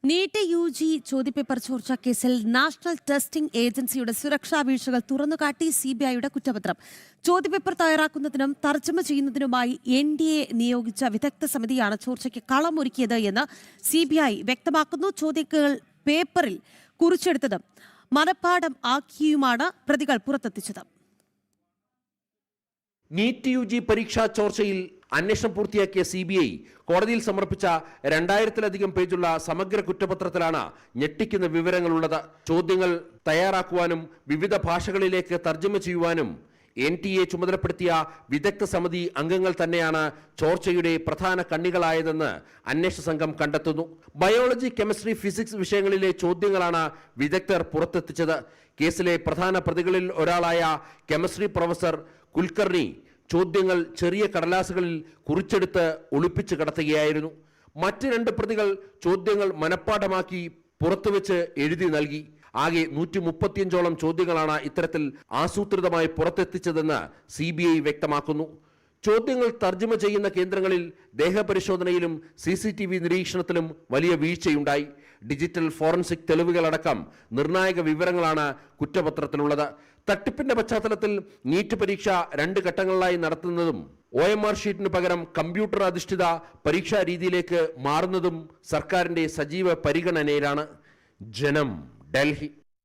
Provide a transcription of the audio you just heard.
NEET UG ചോദ്യപേപ്പർ ചോർച്ച കേസിൽ നാഷണൽ ടെസ്റ്റിംഗ് ഏജൻസിയുടെ സുരക്ഷാ വീഴ്ചകൾ തുറന്നുകാട്ടി CBIയുടെ കുറ്റപത്രം. ചോദ്യപേപ്പർ തയ്യാറാക്കുന്നതിനും തർജ്ജമ ചെയ്യുന്നതിനുമായി NDA നിയോഗിച്ച വിദഗ്ധ സമിതിയാണ് ചോർച്ചയ്ക്ക് കളമൊരുക്കിയത് എന്ന് CBI വ്യക്തമാക്കുന്നു. ചോദ്യങ്ങൾ പേപ്പറിൽ കുറിച്ചെടുത്തതും മനഃപ്പാഠം ആക്കിയുമാണ് പ്രതികൾ പുറത്തെത്തിച്ചത്. നീറ്റ് UG പരീക്ഷാ ചോർച്ചയിൽ അന്വേഷണം പൂർത്തിയാക്കിയ CBI കോടതിയിൽ സമർപ്പിച്ച 2000-ലധികം പേജുള്ള സമഗ്ര കുറ്റപത്രത്തിലാണ് ഞെട്ടിക്കുന്ന വിവരങ്ങളുള്ളത്. ചോദ്യങ്ങൾ തയ്യാറാക്കുവാനും വിവിധ ഭാഷകളിലേക്ക് തർജ്ജമ ചെയ്യുവാനും NTA ചുമതലപ്പെടുത്തിയ വിദഗ്ധ സമിതി അംഗങ്ങൾ തന്നെയാണ് ചോർച്ചയുടെ പ്രധാന കണ്ണികളായതെന്ന് അന്വേഷണ സംഘം കണ്ടെത്തുന്നു. ബയോളജി, കെമിസ്ട്രി, ഫിസിക്സ് വിഷയങ്ങളിലെ ചോദ്യങ്ങളാണ് വിദഗ്ധർ പുറത്തെത്തിച്ചത്. കേസിലെ പ്രധാന പ്രതികളിൽ ഒരാളായ കെമിസ്ട്രി പ്രൊഫസർ കുൽക്കർണി ചോദ്യങ്ങൾ ചെറിയ കടലാസുകളിൽ കുറിച്ചെടുത്ത് ഒളിപ്പിച്ച് കടത്തുകയായിരുന്നു. മറ്റ് 2 പ്രതികൾ ചോദ്യങ്ങൾ മനഃപ്പാഠമാക്കി പുറത്തുവെച്ച് എഴുതി നൽകി. ആകെ 135ഓളം ചോദ്യങ്ങളാണ് ഇത്തരത്തിൽ ആസൂത്രിതമായി പുറത്തെത്തിച്ചതെന്ന് CBI വ്യക്തമാക്കുന്നു. ചോദ്യങ്ങൾ തർജ്ജമ ചെയ്യുന്ന കേന്ദ്രങ്ങളിൽ ദേഹപരിശോധനയിലും CCTV നിരീക്ഷണത്തിലും വലിയ വീഴ്ചയുണ്ടായി. ഡിജിറ്റൽ ഫോറൻസിക് തെളിവുകളടക്കം നിർണായക വിവരങ്ങളാണ് കുറ്റപത്രത്തിലുള്ളത്. തട്ടിപ്പിന്റെ പശ്ചാത്തലത്തിൽ നീറ്റ് പരീക്ഷ 2 ഘട്ടങ്ങളിലായി നടത്തുന്നതും OMR ഷീറ്റിന് പകരം കമ്പ്യൂട്ടർ അധിഷ്ഠിത പരീക്ഷാ രീതിയിലേക്ക് മാറുന്നതും സർക്കാരിന്റെ സജീവ പരിഗണനയിലാണ്. ജനം, ഡൽഹി.